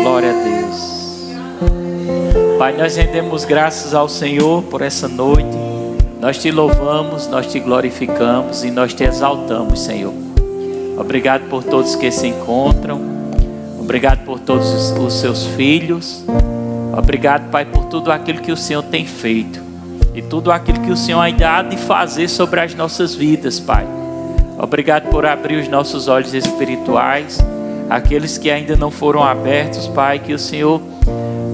Glória a Deus. Pai, nós rendemos graças ao Senhor por essa noite. Nós te louvamos, nós te glorificamos e nós te exaltamos, Senhor. Obrigado por todos que se encontram. Obrigado por todos os seus filhos. Obrigado, Pai, por tudo aquilo que o Senhor tem feito e tudo aquilo que o Senhor ainda há de fazer sobre as nossas vidas, Pai. Obrigado por abrir os nossos olhos espirituais, aqueles que ainda não foram abertos, Pai, que o Senhor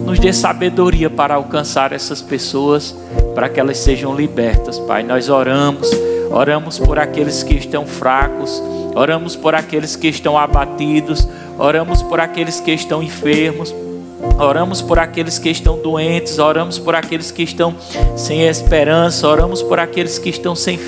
nos dê sabedoria para alcançar essas pessoas, para que elas sejam libertas, Pai. Nós oramos por aqueles que estão fracos, oramos por aqueles que estão abatidos, oramos por aqueles que estão enfermos, oramos por aqueles que estão doentes, oramos por aqueles que estão sem esperança, oramos por aqueles que estão sem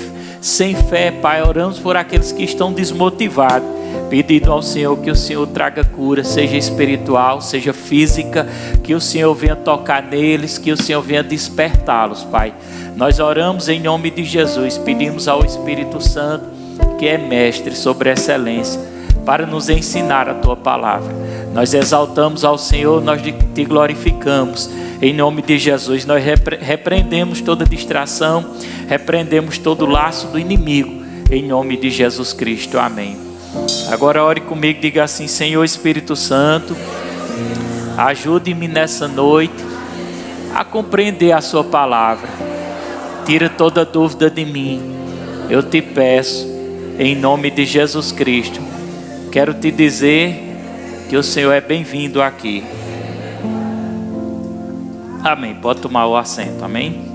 fé, Pai. Oramos por aqueles que estão desmotivados, pedindo ao Senhor que o Senhor traga cura, seja espiritual, seja física, que o Senhor venha tocar neles, que o Senhor venha despertá-los, Pai. Nós oramos em nome de Jesus, pedimos ao Espírito Santo, que é mestre sobre excelência, para nos ensinar a Tua palavra. Nós exaltamos ao Senhor, nós te glorificamos. Em nome de Jesus, nós repreendemos toda distração, repreendemos todo laço do inimigo. Em nome de Jesus Cristo, amém. Agora ore comigo, diga assim: Senhor Espírito Santo, ajude-me nessa noite a compreender a Sua palavra. Tira toda dúvida de mim. Eu te peço, em nome de Jesus Cristo. Quero te dizer que o Senhor é bem-vindo aqui. Amém. Pode tomar o assento. Amém.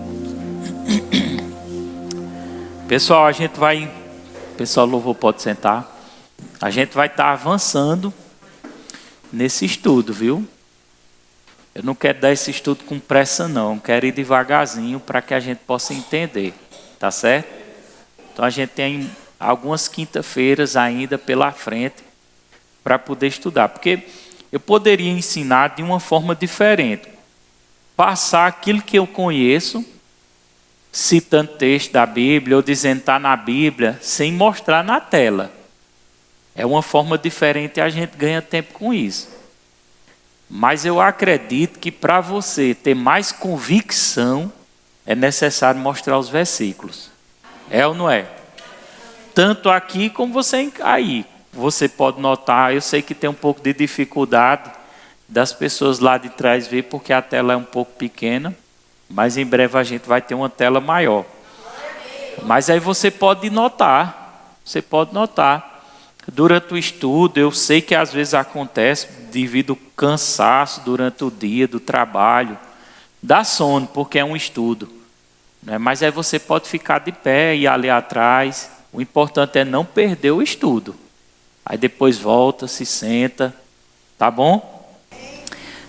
Pessoal, a gente vai... Pessoal, louvor, pode sentar. A gente vai estar avançando nesse estudo, viu? Eu não quero dar esse estudo com pressa, não. Quero ir devagarzinho para que a gente possa entender. Tá certo? Então a gente tem algumas quinta-feiras ainda pela frente para poder estudar. Porque eu poderia ensinar de uma forma diferente. Passar aquilo que eu conheço, citando texto da Bíblia ou dizendo que está na Bíblia, sem mostrar na tela. É uma forma diferente e a gente ganha tempo com isso. Mas eu acredito que para você ter mais convicção, é necessário mostrar os versículos. É ou não é? Tanto aqui como você aí. Você pode notar, eu sei que tem um pouco de dificuldade das pessoas lá de trás ver, porque a tela é um pouco pequena, mas em breve a gente vai ter uma tela maior. Mas aí você pode notar, durante o estudo, eu sei que às vezes acontece devido ao cansaço durante o dia do trabalho, dá sono, porque é um estudo, né? Mas aí você pode ficar de pé e ali atrás, o importante é não perder o estudo. Aí depois volta, se senta, tá bom?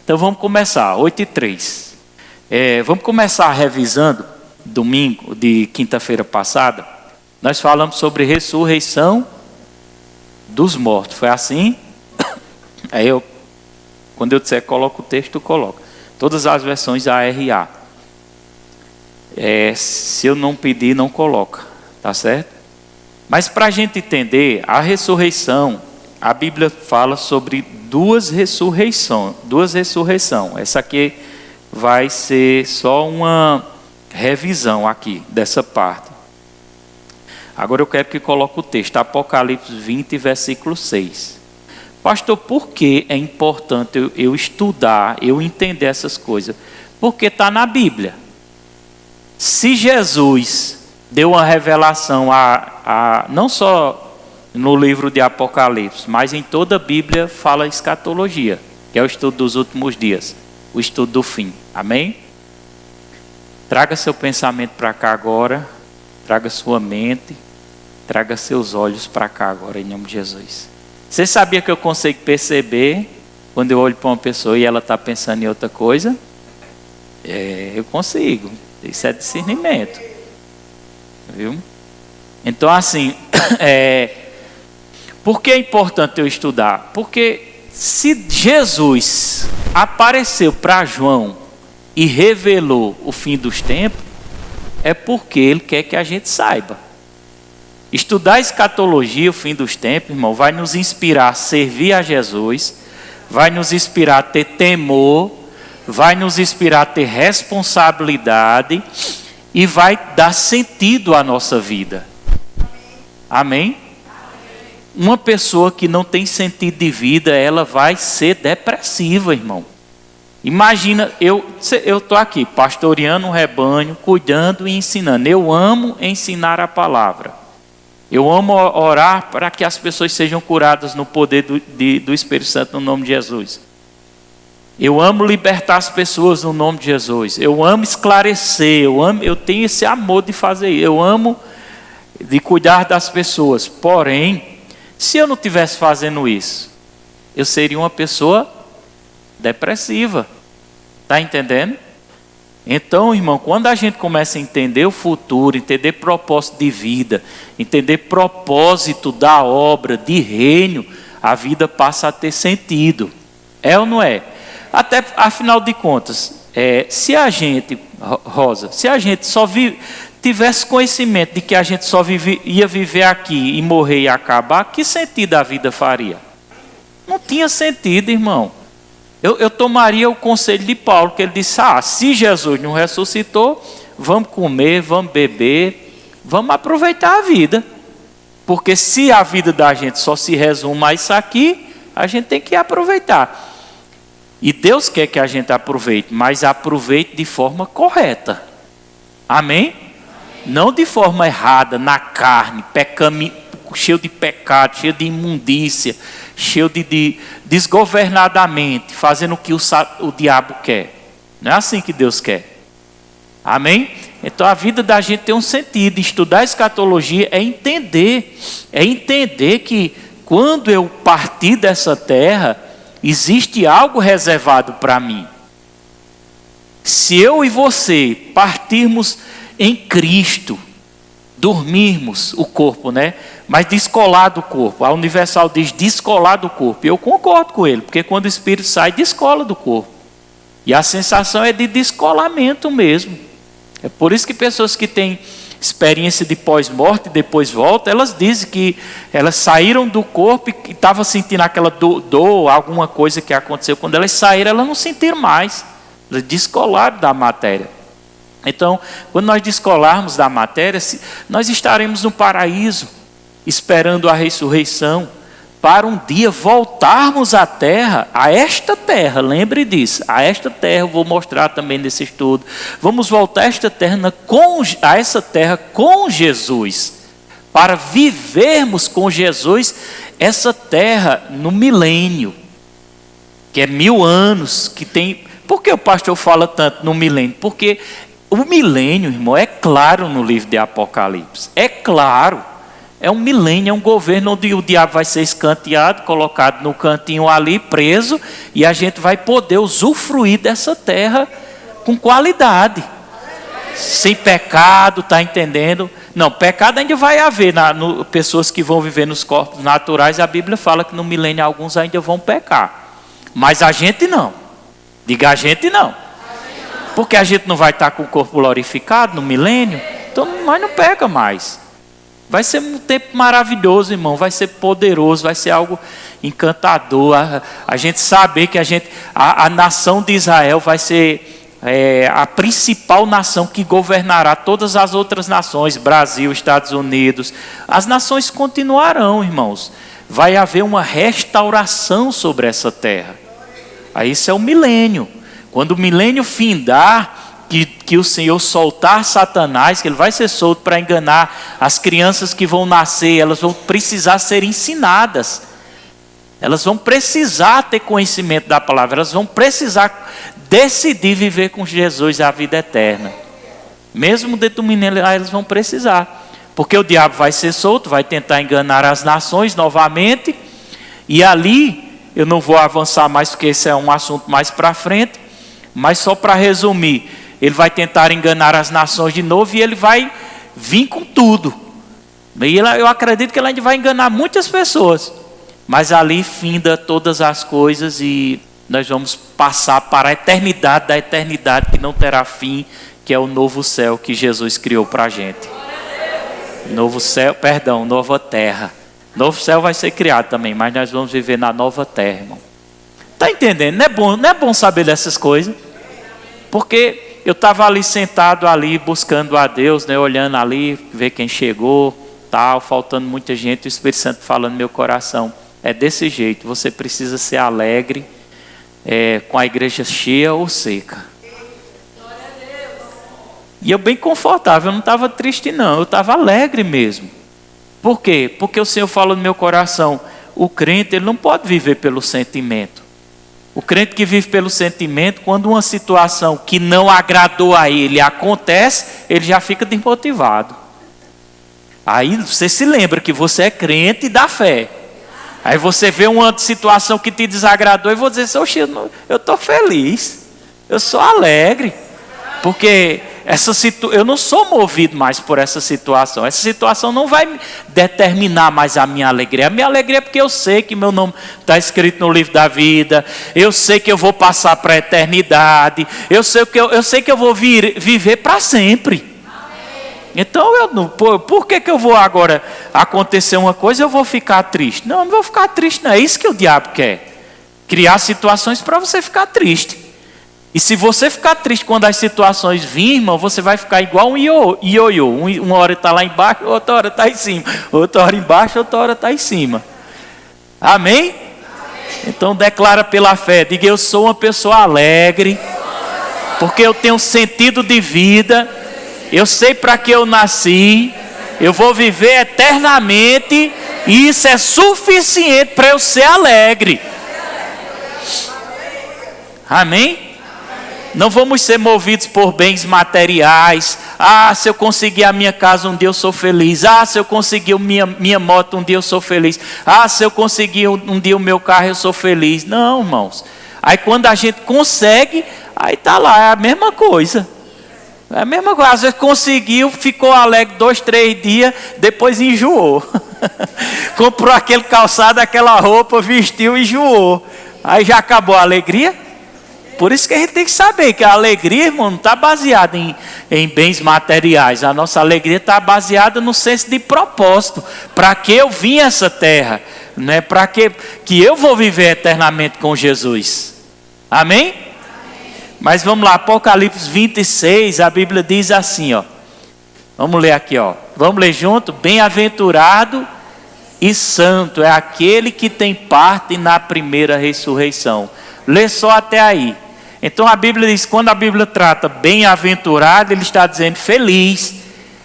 Então vamos começar, 8h03. Vamos começar revisando, domingo, de quinta-feira passada. Nós falamos sobre ressurreição dos mortos, foi assim? Aí quando eu disser coloca o texto, coloca. Todas as versões ARA. Se eu não pedir, não coloca, tá certo? Mas para a gente entender, a ressurreição, a Bíblia fala sobre duas ressurreições. Essa aqui vai ser só uma revisão aqui, dessa parte. Agora eu quero que coloque o texto, Apocalipse 20, versículo 6. Pastor, por que é importante eu estudar, eu entender essas coisas? Porque está na Bíblia. Se Jesus deu uma revelação não só no livro de Apocalipse, mas em toda a Bíblia fala escatologia, que é o estudo dos últimos dias, o estudo do fim. Amém? Traga seu pensamento para cá agora, traga sua mente, traga seus olhos para cá agora, em nome de Jesus. Você sabia que eu consigo perceber quando eu olho para uma pessoa e ela está pensando em outra coisa? Eu consigo. Isso é discernimento. Viu? Então assim, por que é importante eu estudar? Porque se Jesus apareceu para João e revelou o fim dos tempos, é porque ele quer que a gente saiba. Estudar a escatologia, o fim dos tempos, irmão, vai nos inspirar a servir a Jesus, vai nos inspirar a ter temor, vai nos inspirar a ter responsabilidade e vai dar sentido à nossa vida. Amém? Uma pessoa que não tem sentido de vida, ela vai ser depressiva, irmão. Imagina, eu estou aqui pastoreando um rebanho, cuidando e ensinando. Eu amo ensinar a palavra. Eu amo orar para que as pessoas sejam curadas no poder do Espírito Santo, no nome de Jesus. Eu amo libertar as pessoas no nome de Jesus. Eu amo esclarecer, eu tenho esse amor de fazer isso. Eu amo de cuidar das pessoas. Porém, se eu não estivesse fazendo isso, eu seria uma pessoa depressiva. Está entendendo? Então, irmão, quando a gente começa a entender o futuro, entender propósito de vida, entender propósito da obra, de reino, a vida passa a ter sentido. É ou não é? Até, afinal de contas, se a gente, Rosa, se a gente só tivesse conhecimento de que a gente só ia viver aqui e morrer e acabar, que sentido a vida faria? Não tinha sentido, irmão. Eu tomaria o conselho de Paulo, que ele disse, se Jesus não ressuscitou, vamos comer, vamos beber, vamos aproveitar a vida. Porque se a vida da gente só se resume a isso aqui, a gente tem que aproveitar. E Deus quer que a gente aproveite, mas aproveite de forma correta. Amém? Não de forma errada, na carne, cheio de pecado, cheio de imundícia, cheio de desgovernadamente, fazendo o que o diabo quer. Não é assim que Deus quer. Amém? Então a vida da gente tem um sentido. Estudar escatologia é entender que quando eu partir dessa terra, existe algo reservado para mim. Se eu e você partirmos em Cristo, dormirmos o corpo, né? Mas descolar do corpo. A Universal diz descolar do corpo. Eu concordo com ele, porque quando o espírito sai, descola do corpo. E a sensação é de descolamento mesmo. É por isso que pessoas que têm experiência de pós-morte e depois volta, elas dizem que elas saíram do corpo e estavam sentindo aquela dor, alguma coisa que aconteceu. Quando elas saíram, elas não sentiram mais. Elas descolaram da matéria. Então, quando nós descolarmos da matéria, nós estaremos no paraíso, esperando a ressurreição, para um dia voltarmos à terra, a esta terra, lembre disso, a esta terra, eu vou mostrar também nesse estudo, vamos voltar a esta terra, a essa terra com Jesus, para vivermos com Jesus essa terra no milênio, que é 1000 anos, que tem... Por que o pastor fala tanto no milênio? Porque o milênio, irmão, é claro no livro de Apocalipse. É claro. É um milênio, é um governo onde o diabo vai ser escanteado, colocado no cantinho ali, preso, e a gente vai poder usufruir dessa terra com qualidade. Sem pecado, está entendendo? Não, pecado ainda vai haver. Pessoas que vão viver nos corpos naturais, a Bíblia fala que no milênio alguns ainda vão pecar. Mas a gente não. Diga a gente não. Porque a gente não vai estar com o corpo glorificado no milênio, então nós não peca mais. Vai ser um tempo maravilhoso, irmão, vai ser poderoso, vai ser algo encantador. A gente saber que a nação de Israel vai ser a principal nação que governará todas as outras nações, Brasil, Estados Unidos. As nações continuarão, irmãos. Vai haver uma restauração sobre essa terra. Aí isso é o milênio. Quando o milênio findar, que o Senhor soltar Satanás, que ele vai ser solto para enganar as crianças que vão nascer, elas vão precisar ser ensinadas. Elas vão precisar ter conhecimento da palavra, elas vão precisar decidir viver com Jesus a vida eterna. Mesmo dentro do milênio, elas vão precisar. Porque o diabo vai ser solto, vai tentar enganar as nações novamente, e ali... Eu não vou avançar mais, porque esse é um assunto mais para frente. Mas só para resumir, ele vai tentar enganar as nações de novo e ele vai vir com tudo. E eu acredito que ele ainda vai enganar muitas pessoas. Mas ali finda todas as coisas e nós vamos passar para a eternidade da eternidade que não terá fim, que é o novo céu que Jesus criou para a gente. Novo céu, perdão, nova terra. Novo céu vai ser criado também, mas nós vamos viver na nova terra, irmão. Está entendendo? Não é bom saber dessas coisas. Porque eu estava ali sentado ali, buscando a Deus, né? Olhando ali, ver quem chegou, tal, faltando muita gente, o Espírito Santo falando no meu coração. É desse jeito, você precisa ser alegre, com a igreja cheia ou seca. E eu bem confortável, eu não estava triste não, eu estava alegre mesmo. Por quê? Porque o Senhor falou no meu coração, o crente ele não pode viver pelo sentimento. O crente que vive pelo sentimento, quando uma situação que não agradou a ele acontece, ele já fica desmotivado. Aí você se lembra que você é crente da fé. Aí você vê uma situação que te desagradou e você diz, oxe, eu estou feliz, eu sou alegre. Porque eu não sou movido mais por essa situação. Essa situação não vai determinar mais a minha alegria. A minha alegria é porque eu sei que meu nome está escrito no livro da vida. Eu sei que eu vou passar para a eternidade. Eu sei que eu vou viver para sempre. Então, por que eu vou agora acontecer uma coisa e eu vou ficar triste? Não vou ficar triste, não é isso que o diabo quer. Criar situações para você ficar triste. E se você ficar triste quando as situações virem, irmão, você vai ficar igual um ioiô. Uma hora está lá embaixo, outra hora está em cima. Outra hora embaixo, outra hora está em cima. Amém? Então declara pela fé, diga, eu sou uma pessoa alegre, porque eu tenho sentido de vida, eu sei para que eu nasci, eu vou viver eternamente, e isso é suficiente para eu ser alegre. Amém? Não vamos ser movidos por bens materiais. Se eu conseguir a minha casa um dia eu sou feliz. Se eu conseguir minha moto um dia eu sou feliz. Se eu conseguir um dia o meu carro eu sou feliz. Não, irmãos. Aí quando a gente consegue, aí está lá, é a mesma coisa. É a mesma coisa. Às vezes conseguiu, ficou alegre 2, 3 dias, depois enjoou. Comprou aquele calçado, aquela roupa, vestiu e enjoou. Aí já acabou a alegria. Por isso que a gente tem que saber que a alegria, irmão, não está baseada em bens materiais. A nossa alegria está baseada no senso de propósito. Para que eu vim a essa terra? Né? Para que eu vou viver eternamente com Jesus? Amém? Mas vamos lá, Apocalipse 26, a Bíblia diz assim, ó. Vamos ler aqui, ó. Vamos ler junto? Bem-aventurado e santo é aquele que tem parte na primeira ressurreição. Lê só até aí. Então a Bíblia diz, quando a Bíblia trata bem-aventurado, ele está dizendo feliz,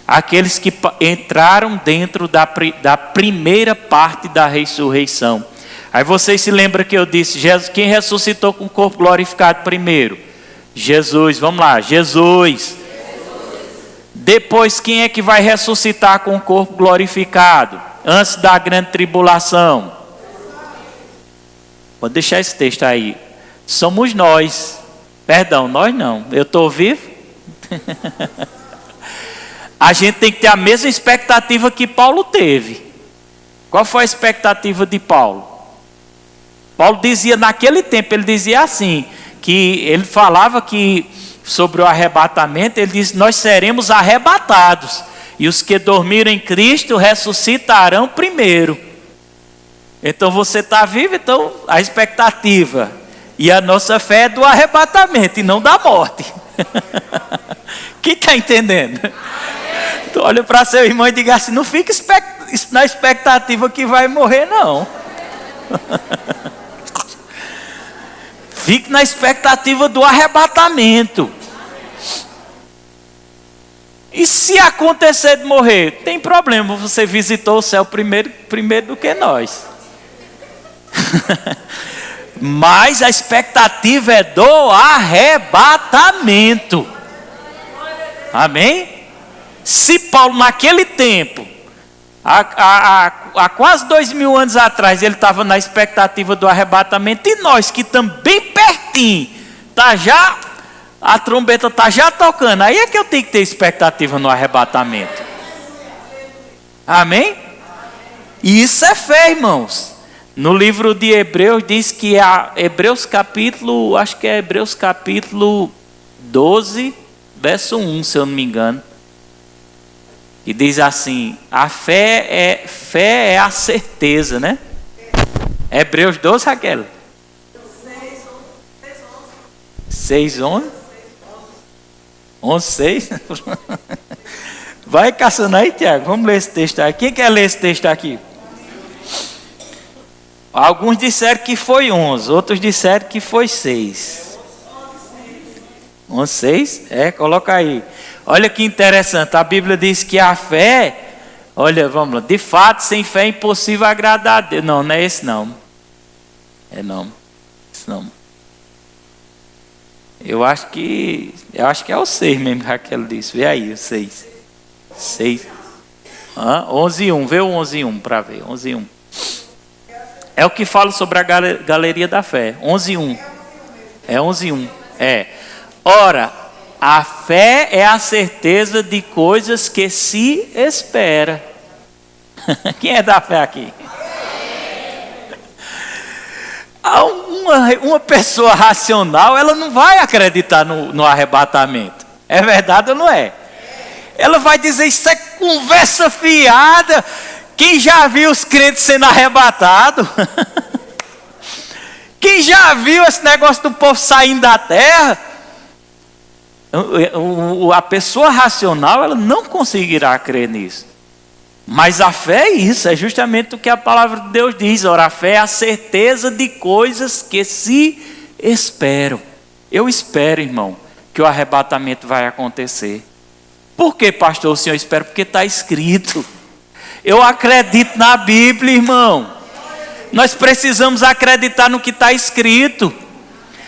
aqueles que entraram dentro da primeira parte da ressurreição. Aí vocês se lembram que eu disse, quem ressuscitou com o corpo glorificado primeiro? Jesus, vamos lá, Jesus. Depois quem é que vai ressuscitar com o corpo glorificado? Antes da grande tribulação. Vou deixar esse texto aí. Somos nós. Perdão, nós não. Eu estou vivo? A gente tem que ter a mesma expectativa que Paulo teve. Qual foi a expectativa de Paulo? Paulo dizia naquele tempo, ele dizia assim, que ele falava que sobre o arrebatamento, ele disse, nós seremos arrebatados. E os que dormiram em Cristo ressuscitarão primeiro. Então você está vivo, então a expectativa e a nossa fé é do arrebatamento e não da morte. Quem está entendendo? Então olha para seu irmão e diga assim, não fique na expectativa que vai morrer não. Fique na expectativa do arrebatamento. E se acontecer de morrer, tem problema, você visitou o céu primeiro do que nós. Mas a expectativa é do arrebatamento. Amém? Se Paulo naquele tempo, há quase 2000 anos atrás, ele estava na expectativa do arrebatamento, e nós que estamos bem pertinho, a trombeta está já tocando, aí é que eu tenho que ter expectativa no arrebatamento. Amém? E isso é fé, irmãos. No livro de Hebreus diz que Hebreus capítulo 12, verso 1, se eu não me engano. E diz assim, a fé é a certeza, né? Hebreus 12, Raquel? 6, 11? 11, 6? Vai caçando aí, Tiago. Vamos ler esse texto aqui. Quem quer ler esse texto aqui? Alguns disseram que foi 11, outros disseram que foi 6. 11, 6? Coloca aí. Olha que interessante, a Bíblia diz que a fé, olha, vamos lá, de fato, sem fé é impossível agradar a Deus. Não, não é esse não. Não, esse não. Eu acho que é o 6 mesmo, Raquel disse. Vê aí, o 6. 6. 11 e 1, vê o 11 e 1 para ver, 11 e 1. É o que fala sobre a galeria da fé. 11 e 1. É 11 e 1. Ora, a fé é a certeza de coisas que se espera. Quem é da fé aqui? Uma pessoa racional, ela não vai acreditar no arrebatamento. É verdade ou não é? Ela vai dizer, isso é conversa fiada. Quem já viu os crentes sendo arrebatados? Quem já viu esse negócio do povo saindo da terra? A pessoa racional, ela não conseguirá crer nisso. Mas a fé é isso, é justamente o que a palavra de Deus diz. Ora, a fé é a certeza de coisas que se esperam. Eu espero, irmão, que o arrebatamento vai acontecer. Por que, pastor, o senhor espera? Porque está escrito. Eu acredito na Bíblia, irmão. Nós precisamos acreditar no que está escrito.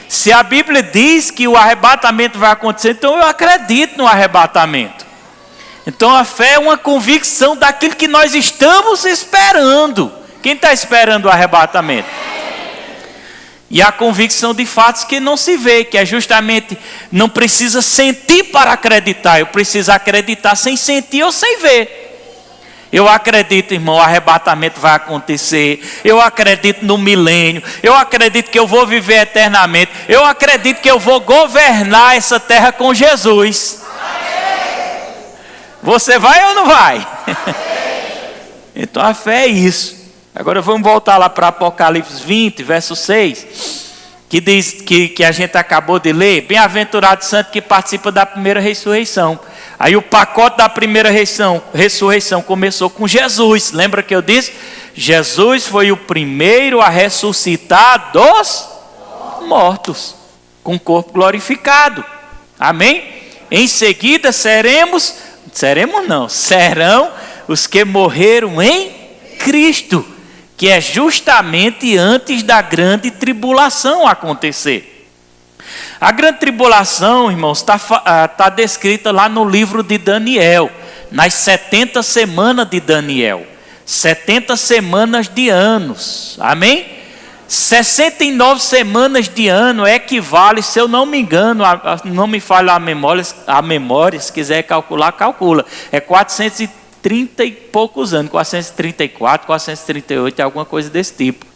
Se a Bíblia diz que o arrebatamento vai acontecer, então eu acredito no arrebatamento. Então a fé é uma convicção daquilo que nós estamos esperando. Quem está esperando o arrebatamento? E a convicção de fatos que não se vê, que é justamente, não precisa sentir para acreditar, eu preciso acreditar sem sentir ou sem ver. Eu acredito, irmão, o arrebatamento vai acontecer. Eu acredito no milênio. Eu acredito que eu vou viver eternamente. Eu acredito que eu vou governar essa terra com Jesus. Você vai ou não vai? Então a fé é isso. Agora vamos voltar lá para Apocalipse 20, verso 6. Que diz que a gente acabou de ler. Bem-aventurado o santo que participa da primeira ressurreição. Aí o pacote da primeira ressurreição começou com Jesus. Lembra que eu disse? Jesus foi o primeiro a ressuscitar dos mortos, com o corpo glorificado. Amém? Em seguida serão os que morreram em Cristo, que é justamente antes da grande tribulação acontecer. A grande tribulação, irmãos, está descrita lá no livro de Daniel, nas 70 semanas de Daniel, 70 semanas de anos, amém? 69 semanas de ano equivale, se eu não me engano, não me falha a memória, se quiser calcular, calcula, é 430 e poucos anos, 434, 438, alguma coisa desse tipo.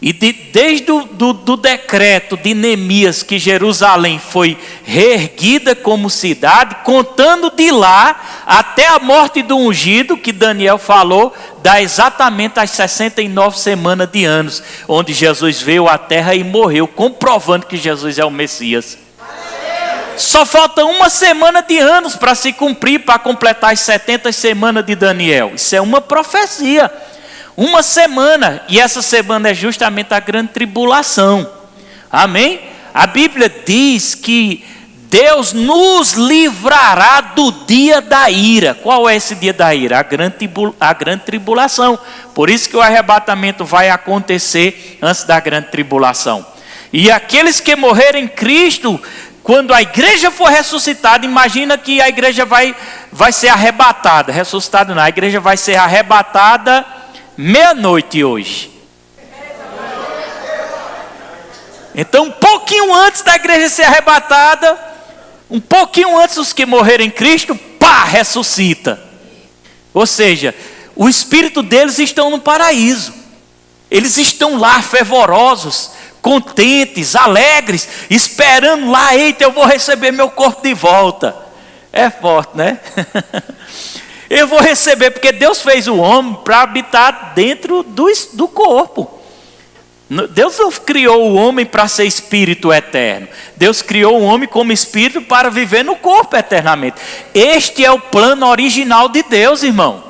E desde o decreto de Neemias, que Jerusalém foi reerguida como cidade, contando de lá até a morte do ungido, que Daniel falou, dá exatamente as 69 semanas de anos, onde Jesus veio à terra e morreu, comprovando que Jesus é o Messias. Só falta uma semana de anos para se cumprir, para completar as 70 semanas de Daniel. Isso é uma profecia. Uma semana, e essa semana é justamente a grande tribulação. Amém? A Bíblia diz que Deus nos livrará do dia da ira. Qual é esse dia da ira? A grande tribulação. Por isso que o arrebatamento vai acontecer antes da grande tribulação. E aqueles que morrerem em Cristo, quando a igreja for ressuscitada, imagina que a igreja vai ser arrebatada. Ressuscitada não, a igreja vai ser arrebatada meia-noite hoje. Então, um pouquinho antes da igreja ser arrebatada, um pouquinho antes os que morrerem em Cristo, ressuscita. Ou seja, o espírito deles estão no paraíso. Eles estão lá fervorosos, contentes, alegres, esperando lá, eita, eu vou receber meu corpo de volta. É forte, né? Eu vou receber, porque Deus fez o homem para habitar dentro do corpo. Deus não criou o homem para ser espírito eterno. Deus criou o homem como espírito para viver no corpo eternamente. Este é o plano original de Deus, irmão.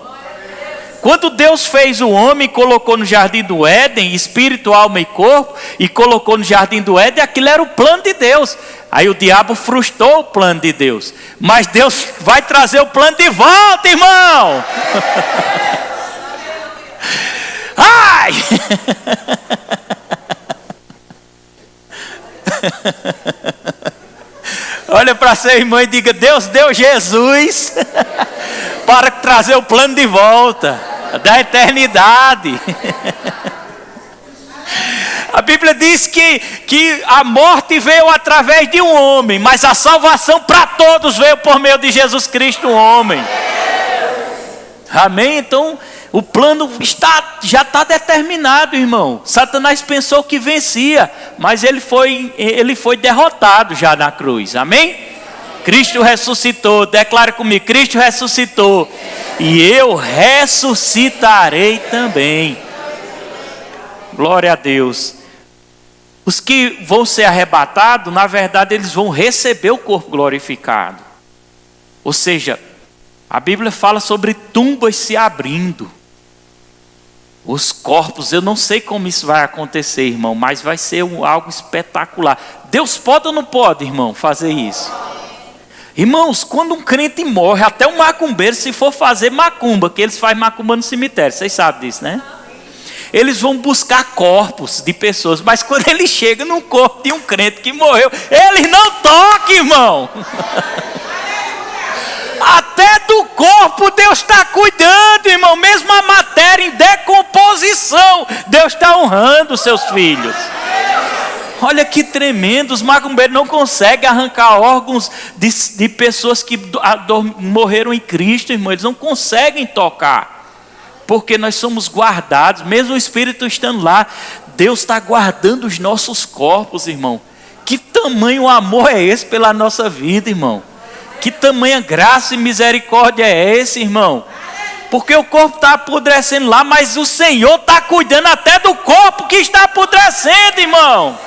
Quando Deus fez o homem, colocou no jardim do Éden, espírito, alma e corpo, e colocou no jardim do Éden, aquilo era o plano de Deus. Aí o diabo frustrou o plano de Deus. Mas Deus vai trazer o plano de volta, irmão. Ai! Olha para seu irmão e diga: Deus deu Jesus para trazer o plano de volta da eternidade. A Bíblia diz que a morte veio através de um homem, mas a salvação para todos veio por meio de Jesus Cristo, um homem. Amém? Então o plano já está determinado, irmão. Satanás pensou que vencia, mas ele foi derrotado já na cruz. Amém? Cristo ressuscitou. Declara comigo: Cristo ressuscitou. E eu ressuscitarei também. Glória a Deus. Os que vão ser arrebatados, na verdade, eles vão receber o corpo glorificado. Ou seja, a Bíblia fala sobre tumbas se abrindo. Os corpos, eu não sei como isso vai acontecer, irmão, mas vai ser algo espetacular. Deus pode ou não pode, irmão, fazer isso? Irmãos, quando um crente morre, até um macumbeiro, se for fazer macumba, que eles fazem macumba no cemitério, vocês sabem disso, né? Eles vão buscar corpos de pessoas, mas quando ele chega num corpo de um crente que morreu, eles não tocam, irmão. Até do corpo Deus está cuidando, irmão. Mesmo a matéria em decomposição, Deus está honrando os seus filhos. Olha que tremendo. Os macumbeiros não conseguem arrancar órgãos de pessoas que morreram em Cristo, irmão. Eles não conseguem tocar, porque nós somos guardados. Mesmo o Espírito estando lá, Deus está guardando os nossos corpos, irmão. Que tamanho amor é esse pela nossa vida, irmão? Que tamanha graça e misericórdia é esse, irmão? Porque o corpo está apodrecendo lá, mas o Senhor está cuidando até do corpo que está apodrecendo, irmão.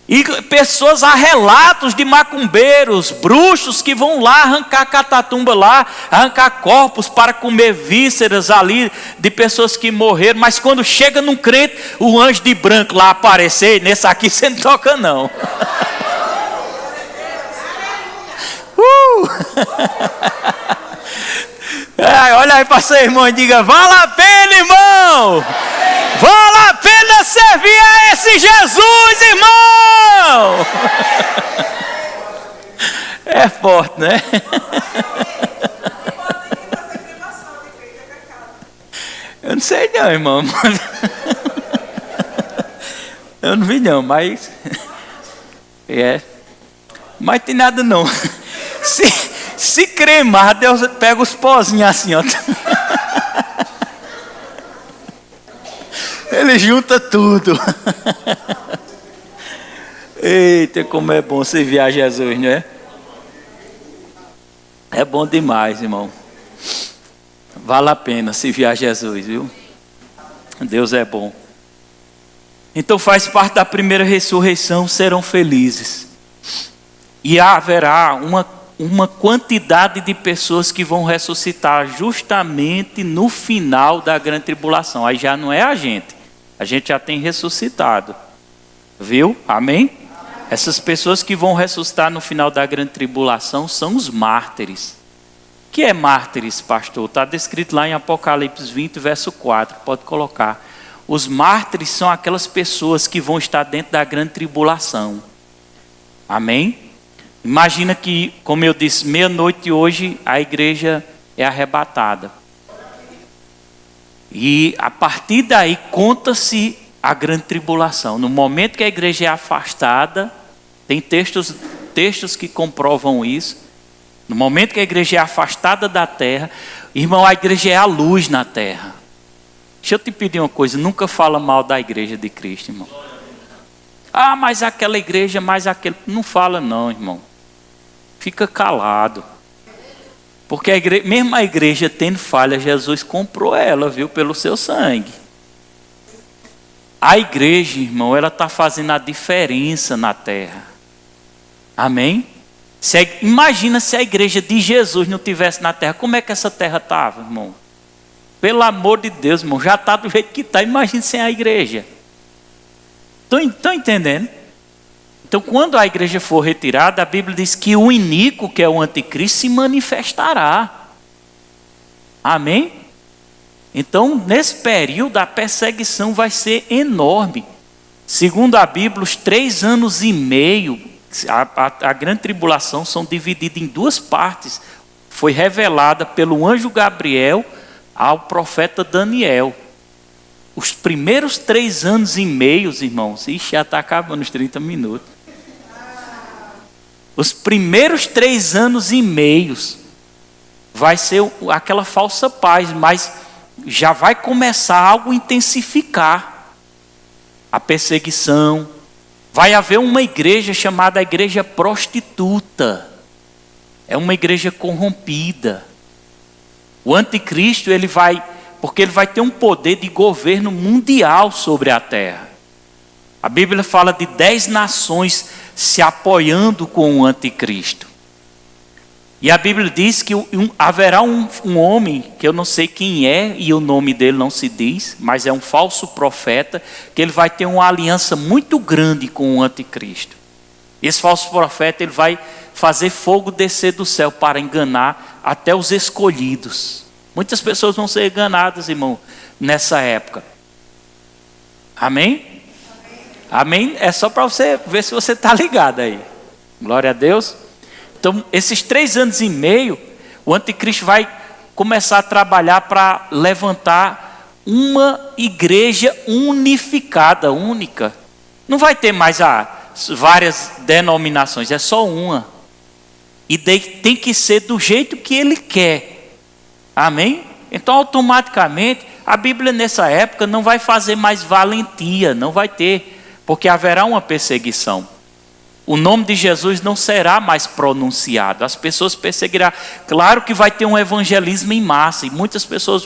E pessoas, há relatos de macumbeiros, bruxos que vão lá arrancar catatumba lá, arrancar corpos para comer vísceras ali de pessoas que morreram. Mas quando chega num crente, o anjo de branco lá aparecer, nesse aqui você não toca não. Olha aí para seu irmão e diga: vale a pena, irmão. Vale a pena servir a esse Jesus, irmão. É forte, né? Eu não sei não, irmão. Eu não vi não, mas mas tem nada não. Se cremar, Deus pega os pozinhos assim, ó. Ele junta tudo. Eita, como é bom servir a Jesus, não é? É bom demais, irmão. Vale a pena servir a Jesus, viu? Deus é bom. Então faz parte da primeira ressurreição, serão felizes. E haverá uma quantidade de pessoas que vão ressuscitar justamente no final da grande tribulação. Aí já não é a gente já tem ressuscitado, viu? Amém? Essas pessoas que vão ressuscitar no final da grande tribulação são os mártires. O que é mártires, pastor? Está descrito lá em Apocalipse 20, verso 4, pode colocar. Os mártires são aquelas pessoas que vão estar dentro da grande tribulação. Amém? Imagina que, como eu disse, meia-noite hoje a igreja é arrebatada. E a partir daí conta-se a grande tribulação. No momento que a igreja é afastada, tem textos que comprovam isso. No momento que a igreja é afastada da terra, irmão, a igreja é a luz na terra. Deixa eu te pedir uma coisa, nunca fala mal da igreja de Cristo, irmão. Ah, mas aquela igreja, mais aquele... Não fala não, irmão. Fica calado. Porque mesmo a igreja tendo falha, Jesus comprou ela, viu, pelo seu sangue. A igreja, irmão, ela está fazendo a diferença na terra. Amém? Imagina se a igreja de Jesus não estivesse na terra. Como é que essa terra estava, irmão? Pelo amor de Deus, irmão, já está do jeito que está. Imagina sem a igreja. Estão entendendo? Então, quando a igreja for retirada, a Bíblia diz que o iníquo, que é o anticristo, se manifestará. Amém? Então, nesse período, a perseguição vai ser enorme. Segundo a Bíblia, os 3 anos e meio, a grande tribulação, são divididas em 2 partes. Foi revelada pelo anjo Gabriel ao profeta Daniel. Os primeiros 3 anos e meio, irmãos, já está acabando os 30 minutos. Os primeiros 3 anos e meio vai ser aquela falsa paz, mas já vai começar algo a intensificar. A perseguição. Vai haver uma igreja chamada igreja prostituta. É uma igreja corrompida. O anticristo, porque ele vai ter um poder de governo mundial sobre a terra. A Bíblia fala de 10 nações se apoiando com o anticristo. E a Bíblia diz que haverá um homem, que eu não sei quem é, e o nome dele não se diz, mas é um falso profeta, que ele vai ter uma aliança muito grande com o anticristo. Esse falso profeta, ele vai fazer fogo descer do céu para enganar até os escolhidos. Muitas pessoas vão ser enganadas, irmão, nessa época. Amém? Amém? É só para você ver se você está ligado aí. Glória a Deus. Então, esses 3 anos e meio, o anticristo vai começar a trabalhar para levantar uma igreja unificada, única. Não vai ter mais várias denominações, é só uma. E tem que ser do jeito que ele quer. Amém? Então, automaticamente, a Bíblia nessa época não vai fazer mais valentia, não vai ter, porque haverá uma perseguição. O nome de Jesus não será mais pronunciado, as pessoas perseguirão. Claro que vai ter um evangelismo em massa e muitas pessoas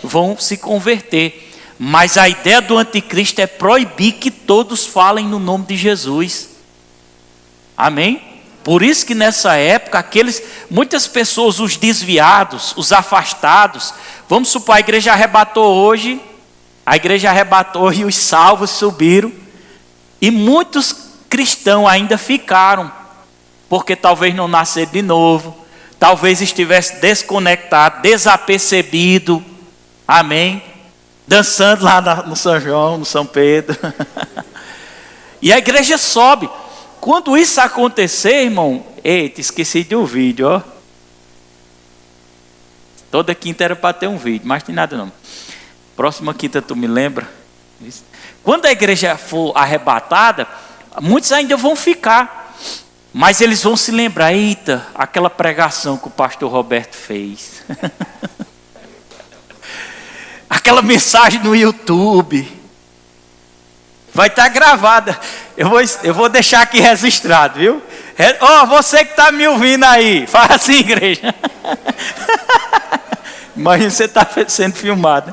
vão se converter. Mas a ideia do anticristo é proibir que todos falem no nome de Jesus. Amém? Por isso que nessa época, muitas pessoas, os desviados, os afastados, vamos supor, a igreja arrebatou hoje, e os salvos subiram, e muitos cristãos ainda ficaram, porque talvez não nasceram de novo, talvez estivesse desconectado, desapercebido, amém? Dançando lá no São João, no São Pedro. E a igreja sobe. Quando isso acontecer, irmão, eita, esqueci de um vídeo, ó. Toda quinta era para ter um vídeo, mas tem nada não. Próxima quinta tu me lembra? Quando a igreja for arrebatada, muitos ainda vão ficar, mas eles vão se lembrar, eita, aquela pregação que o pastor Roberto fez. Aquela mensagem no YouTube. Vai estar gravada. Eu vou deixar aqui registrado, viu? Você que está me ouvindo aí, faz assim, igreja. Imagina você está sendo filmado.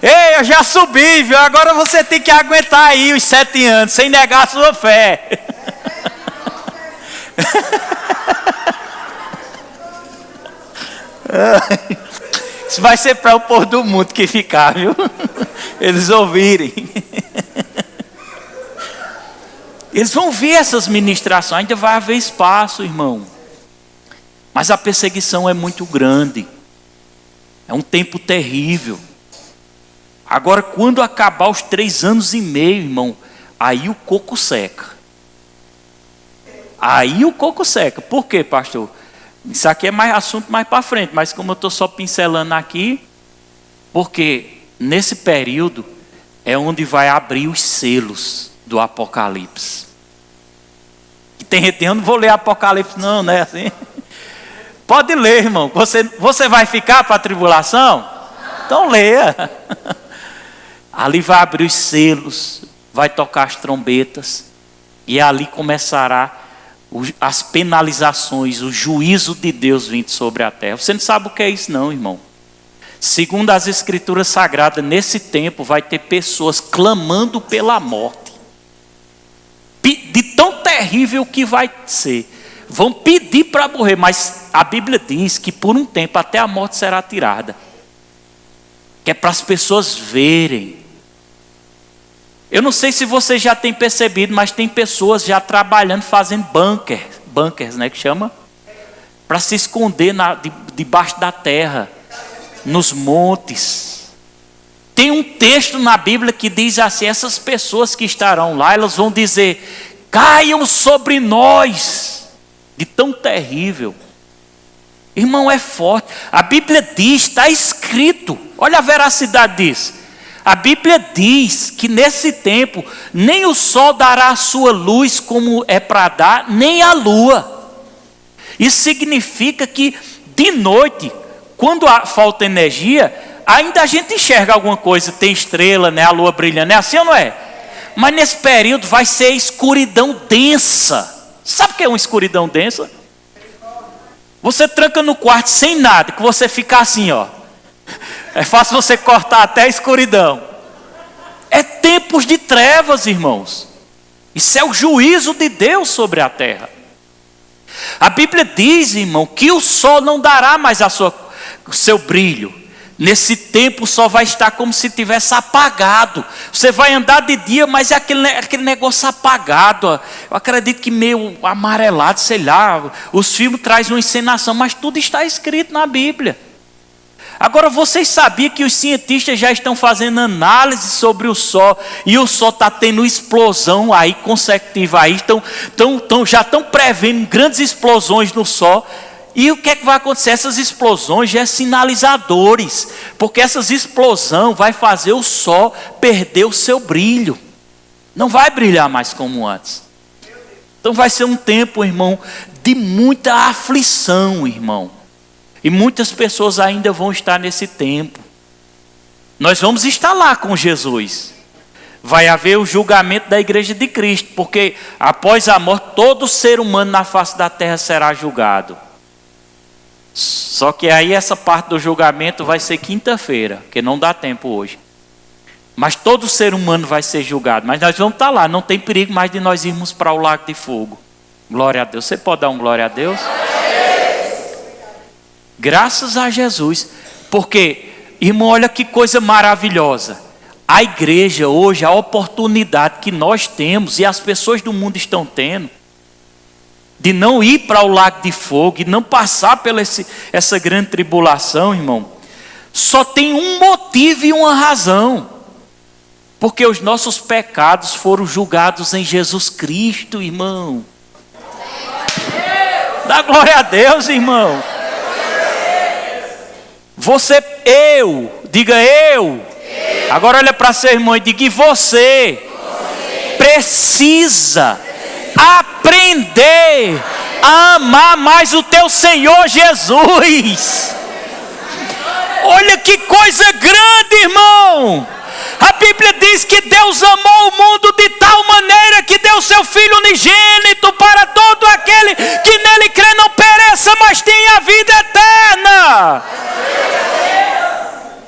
Ei, eu já subi, viu? Agora você tem que aguentar aí os 7 anos, sem negar a sua fé. Isso vai ser para o povo do mundo que ficar, viu? Eles ouvirem. Eles vão ver essas ministrações, ainda vai haver espaço, irmão. Mas a perseguição é muito grande. É um tempo terrível. Agora, quando acabar os 3 anos e meio, irmão, aí o coco seca. Aí o coco seca. Por quê, pastor? Isso aqui é mais assunto mais para frente, mas como eu estou só pincelando aqui, porque nesse período é onde vai abrir os selos do Apocalipse. E tem gente, eu não vou ler Apocalipse não, né? Assim. Pode ler, irmão. Você vai ficar para a tribulação? Então leia. Ali vai abrir os selos, vai tocar as trombetas, e ali começará as penalizações, o juízo de Deus vindo sobre a terra. Você não sabe o que é isso não, irmão. Segundo as Escrituras Sagradas, nesse tempo vai ter pessoas clamando pela morte. De tão terrível que vai ser. Vão pedir para morrer, mas a Bíblia diz que por um tempo até a morte será tirada. Que é para as pessoas verem. Eu não sei se você já tem percebido, mas tem pessoas já trabalhando, fazendo bunkers, né, que chama? Para se esconder debaixo da terra, nos montes. Tem um texto na Bíblia que diz assim, essas pessoas que estarão lá, elas vão dizer, caiam sobre nós, de tão terrível. Irmão, é forte. A Bíblia diz, está escrito, olha a veracidade disso. A Bíblia diz que nesse tempo, nem o sol dará a sua luz como é para dar, nem a lua. Isso significa que de noite, quando falta energia, ainda a gente enxerga alguma coisa, tem estrela, né, a lua brilhando, é assim ou não é? Mas nesse período vai ser escuridão densa. Sabe o que é uma escuridão densa? Você tranca no quarto sem nada, que você fica assim, ó. É fácil você cortar até a escuridão. É tempos de trevas, irmãos. Isso é o juízo de Deus sobre a terra. A Bíblia diz, irmão, que o sol não dará mais o seu brilho. Nesse tempo só vai estar como se tivesse apagado. Você vai andar de dia, mas é aquele negócio apagado. Eu acredito que meio amarelado, sei lá. Os filmes trazem uma encenação, mas tudo está escrito na Bíblia. Agora, vocês sabiam que os cientistas já estão fazendo análise sobre o Sol, e o Sol está tendo explosão aí consecutiva aí, já estão prevendo grandes explosões no Sol. E o que é que vai acontecer? Essas explosões já são sinalizadores, porque essas explosões vai fazer o Sol perder o seu brilho. Não vai brilhar mais como antes. Então vai ser um tempo, irmão, de muita aflição, irmão. E muitas pessoas ainda vão estar nesse tempo. Nós vamos estar lá com Jesus. Vai haver o julgamento da igreja de Cristo, porque após a morte, todo ser humano na face da terra será julgado. Só que aí essa parte do julgamento vai ser quinta-feira, porque não dá tempo hoje. Mas todo ser humano vai ser julgado. Mas nós vamos estar lá, não tem perigo mais de nós irmos para o lago de fogo. Glória a Deus. Você pode dar um glória a Deus? Graças a Jesus. Porque, irmão, olha que coisa maravilhosa. A igreja hoje, a oportunidade que nós temos e as pessoas do mundo estão tendo, de não ir para o lago de fogo e não passar pela essa grande tribulação, irmão, só tem um motivo e uma razão. Porque os nossos pecados foram julgados em Jesus Cristo, irmão. Dá glória a Deus, irmão. Diga eu. Agora olha para seu irmão e diga, e você precisa aprender a amar mais o teu Senhor Jesus. Olha que coisa grande, irmão. A Bíblia diz que Deus amou o mundo de tal maneira que deu seu Filho unigênito para todo aquele que nele crê não pereça, mas tenha a vida eterna.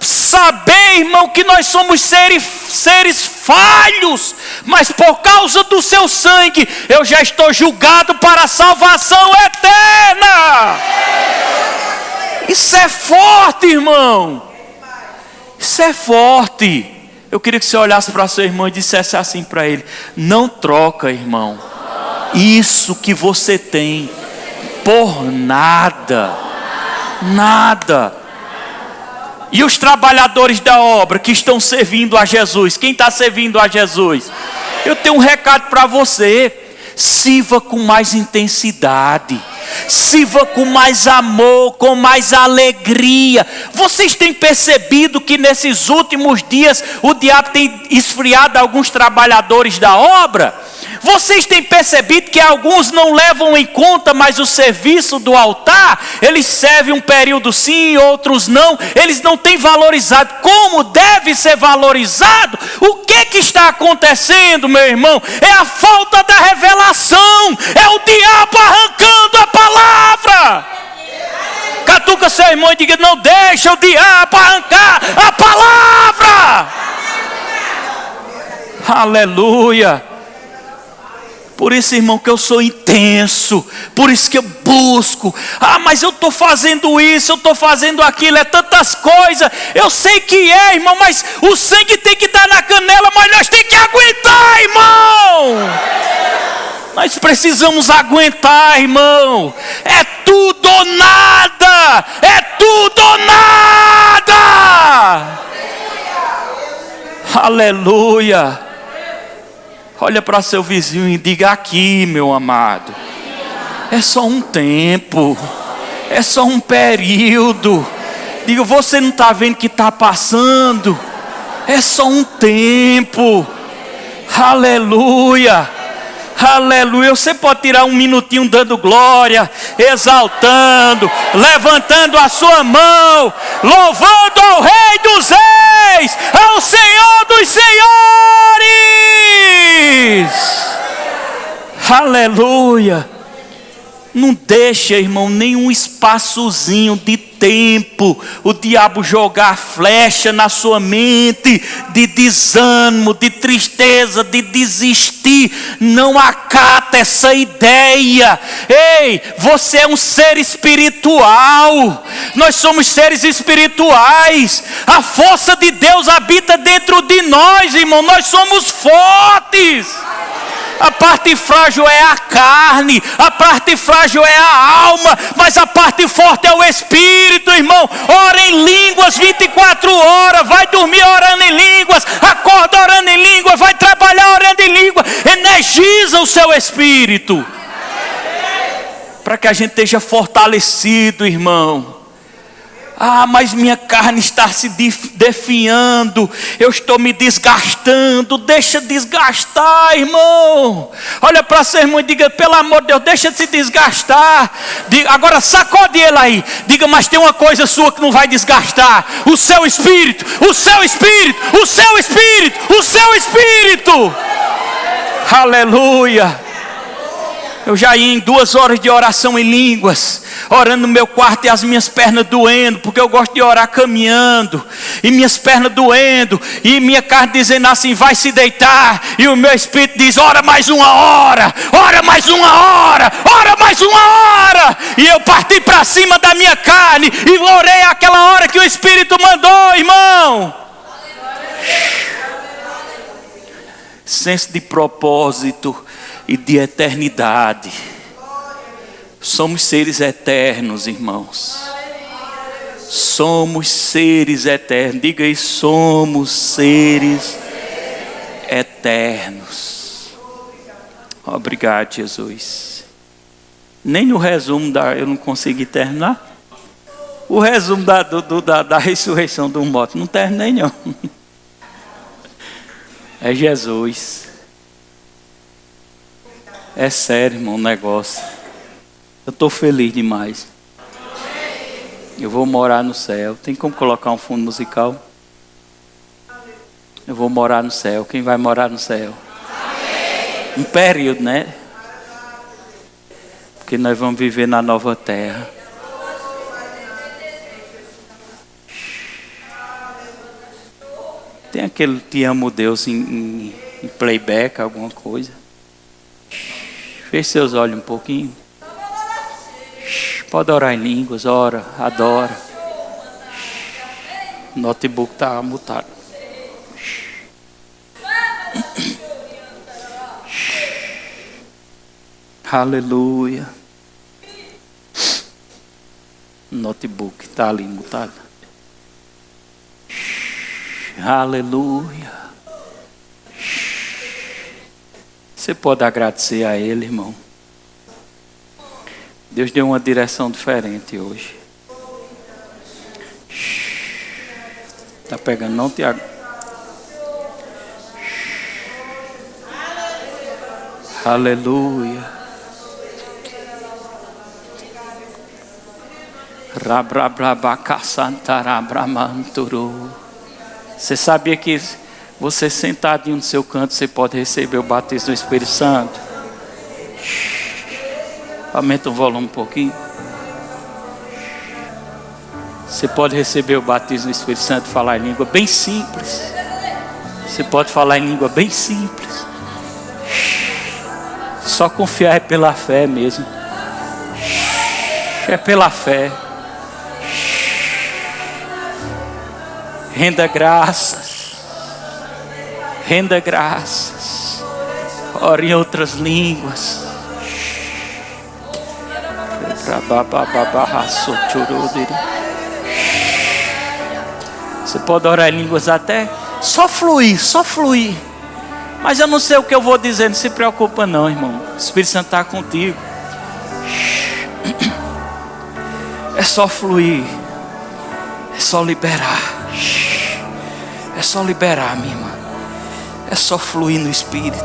Saber, irmão, que nós somos seres falhos, mas por causa do seu sangue, eu já estou julgado para a salvação eterna. Isso é forte, irmão. Isso é forte. Eu queria que você olhasse para seu irmão e dissesse assim para ele: não troca, irmão, isso que você tem por nada. Nada. E os trabalhadores da obra que estão servindo a Jesus, quem está servindo a Jesus? Eu tenho um recado para você: sirva com mais intensidade, sirva com mais amor, com mais alegria. Vocês têm percebido que nesses últimos dias o diabo tem esfriado alguns trabalhadores da obra? Vocês têm percebido que alguns não levam em conta mais o serviço do altar? Eles servem um período sim, outros não. Eles não têm valorizado como deve ser valorizado. O que está acontecendo, meu irmão? É a falta da revelação. É o diabo arrancando a palavra. Catuca seu irmão e diga: não deixa o diabo arrancar Aleluia. Por isso, irmão, que eu sou intenso. Por isso que eu busco. Mas eu estou fazendo isso, eu estou fazendo aquilo. É tantas coisas. Eu sei que é, irmão, mas o sangue tem que dar na canela. Mas nós temos que aguentar, irmão. Nós precisamos aguentar, irmão. É tudo ou nada. É tudo ou nada. Aleluia. Olha para seu vizinho e diga: aqui, meu amado, é só um tempo, é só um período. Diga: você não está vendo que está passando? É só um tempo. Aleluia, aleluia. Você pode tirar um minutinho dando glória, exaltando, levantando a sua mão, louvando ao Rei dos Reis, ao Senhor dos Senhores. Aleluia. Não deixa, irmão, nenhum espaçozinho de tempo o diabo jogar flecha na sua mente de desânimo, de tristeza, de desistir. Não acata essa ideia. Ei, você é um ser espiritual. Nós somos seres espirituais. A força de Deus habita dentro de nós, irmão. Nós somos fortes. A parte frágil é a carne, a parte frágil é a alma, mas a parte forte é o espírito, irmão. Ora em línguas 24 horas, vai dormir orando em línguas, acorda orando em línguas, vai trabalhar orando em língua. Energiza o seu espírito, para que a gente esteja fortalecido, irmão. Mas minha carne está se definhando, eu estou me desgastando. Deixa desgastar, irmão. Olha para seu irmão e diga: pelo amor de Deus, deixa de se desgastar. Agora sacode ele aí. Diga: mas tem uma coisa sua que não vai desgastar: o seu espírito, o seu espírito, o seu espírito, o seu espírito. Aleluia. Eu já ia em 2 horas de oração em línguas, orando no meu quarto e as minhas pernas doendo, porque eu gosto de orar caminhando, e minhas pernas doendo, e minha carne dizendo assim: vai se deitar, e o meu espírito diz: ora mais 1 hora, ora mais 1 hora, ora mais 1 hora, e eu parti para cima da minha carne, e orei aquela hora que o Espírito mandou, irmão. Senso de propósito e de eternidade. Somos seres eternos, irmãos. Somos seres eternos. Diga aí: somos seres eternos. Obrigado, Jesus. Nem no resumo eu não consegui terminar. O resumo da ressurreição do morto não terminei não. É Jesus. É sério, irmão, o negócio. Eu estou feliz demais. Eu vou morar no céu. Tem como colocar um fundo musical? Eu vou morar no céu. Quem vai morar no céu? Um período, né? Porque nós vamos viver na nova terra. Tem aquele Te Amo Deus em playback, alguma coisa. Feche seus olhos um pouquinho. Pode orar em línguas, ora, adora. O notebook está mutado. Aleluia. O notebook está ali mutado. Aleluia. Você pode agradecer a Ele, irmão. Deus deu uma direção diferente hoje. Tá pegando não, Tiago? Aleluia. Você sabia que você sentadinho no seu canto, você pode receber o batismo do Espírito Santo? Aumenta o volume um pouquinho. Você pode receber o batismo do Espírito Santo e falar em língua bem simples. Você pode falar em língua bem simples. Só confiar é pela fé mesmo. É pela fé. Renda graças. Renda graças. Ore em outras línguas. Você pode orar em línguas até só fluir. Mas eu não sei o que eu vou dizer, não se preocupa não, irmão. O Espírito Santo está contigo. É só fluir. É só liberar. É só liberar, minha irmã. É só fluir no Espírito.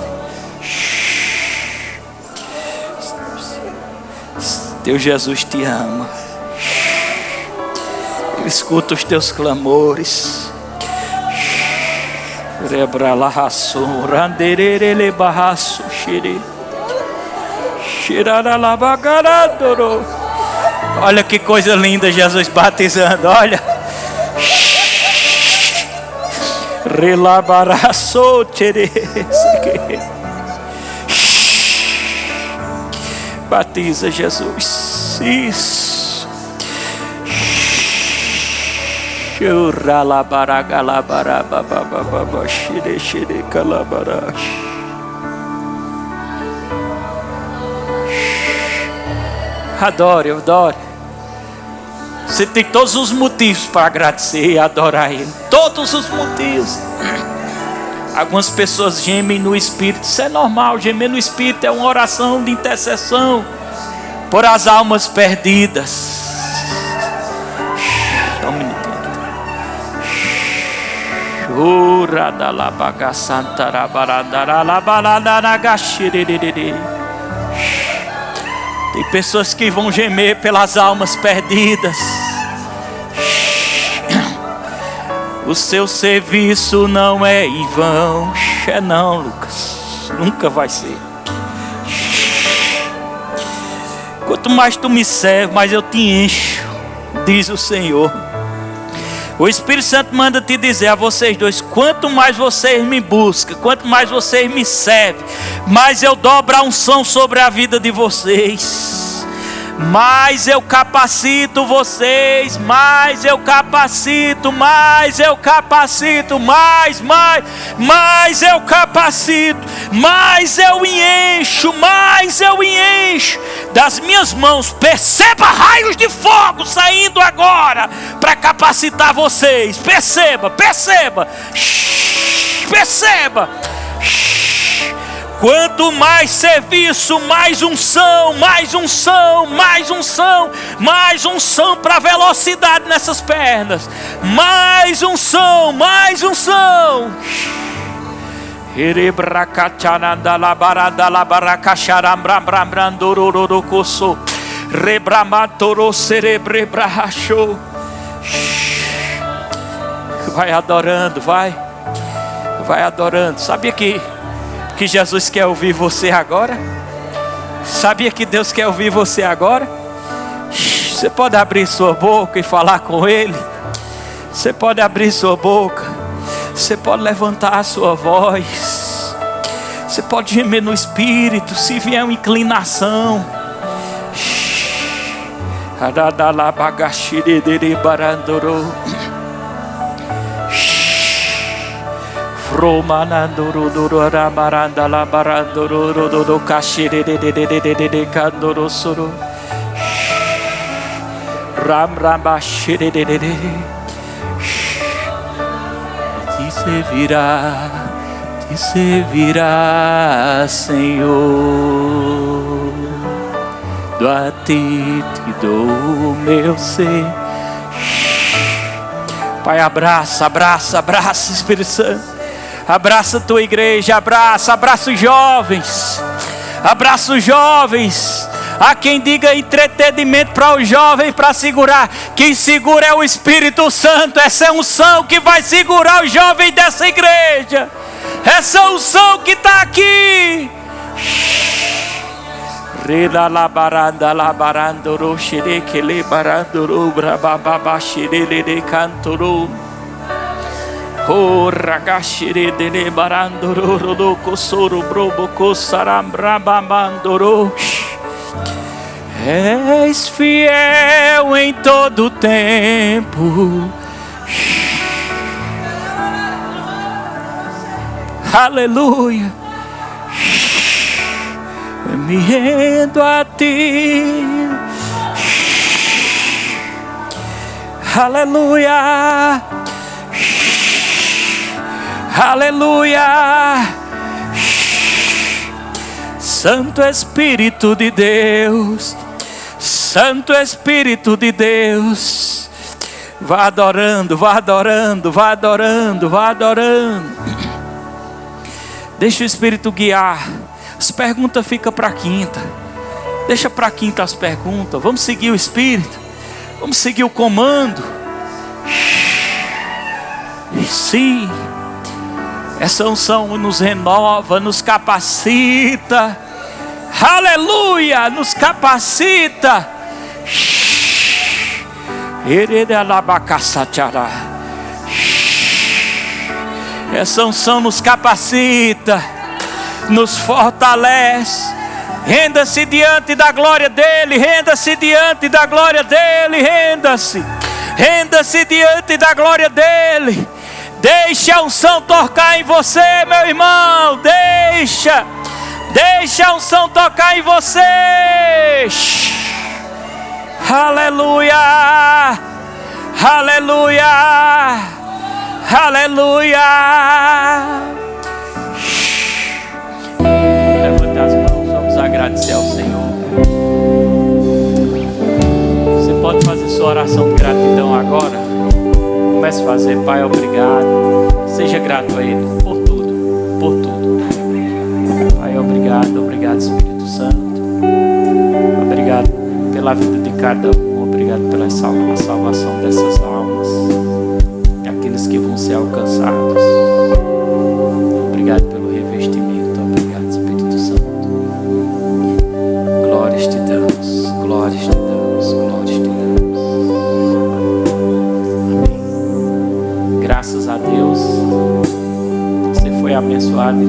Teu Jesus te ama. Ele escuta os teus clamores. Olha que coisa linda, Jesus batizando. Olha. Batiza, Jesus. Isso. Adore, adore. Você tem todos os motivos para agradecer e adorar Ele. Todos os motivos. Algumas pessoas gemem no Espírito. Isso é normal, gemer no Espírito é uma oração de intercessão por as almas perdidas. Só um minutinho. Tem pessoas que vão gemer pelas almas perdidas. O seu serviço não é em vão. É não, Lucas. Nunca vai ser. Quanto mais tu me serves, mais eu te encho, diz o Senhor. O Espírito Santo manda te dizer a vocês dois: quanto mais vocês me buscam, quanto mais vocês me servem, mais eu dobro a unção sobre a vida de vocês. Mais eu capacito vocês, mais eu capacito, mais eu capacito, mais eu capacito, mais eu encho das minhas mãos. Perceba raios de fogo saindo agora para capacitar vocês. Perceba. Quanto mais serviço, mais unção para velocidade nessas pernas. Mais unção. Vai adorando, vai adorando. Sabia que Jesus quer ouvir você agora? Sabia que Deus quer ouvir você agora? Você pode abrir sua boca e falar com Ele. Você pode abrir sua boca. Você pode levantar a sua voz. Você pode gemer no Espírito. Se vier uma inclinação. Te servirá, Senhor. A ti te dou meu ser. Pai, abraça, Espírito Santo. Abraça a tua igreja, abraça os jovens. Abraça os jovens. Há quem diga entretenimento para os jovens para segurar. Quem segura é o Espírito Santo. Essa é a unção que vai segurar os jovens dessa igreja. Essa unção que está aqui. Reda labaranda labarandoro xerekele barandoro brababa xerele cantoro. Oh, ragashire dele barandoro rodoko soro broboko sarambrabamandoro. És fiel em todo tempo. Aleluia. Me rendo a ti. Aleluia. Aleluia. Santo Espírito de Deus, Santo Espírito de Deus, vá adorando, vá adorando, vá adorando, vá adorando. Deixa o Espírito guiar. As perguntas ficam para quinta. Deixa para quinta as perguntas. Vamos seguir o Espírito. Vamos seguir o comando. Sim. Essa unção nos renova, nos capacita. Aleluia, nos capacita. Essa unção nos capacita, nos fortalece. Renda-se diante da glória dele, renda-se diante da glória dele, renda-se. Renda-se diante da glória dele. Deixa a unção tocar em você, meu irmão. Deixa a unção tocar em você. Aleluia. Aleluia. Aleluia. Levante as mãos, vamos agradecer ao Senhor. Você pode fazer sua oração de gratidão agora. Comece a fazer. Pai, obrigado. Seja grato a Ele por tudo, por tudo. Pai, obrigado, obrigado Espírito Santo. Obrigado pela vida de cada um. Obrigado pela salvação dessas almas e aqueles que vão ser alcançados. Obrigado pelo revestimento. Obrigado Espírito Santo. Glórias te damos, glórias te damos, glórias te damos. Graças a Deus, você foi abençoado.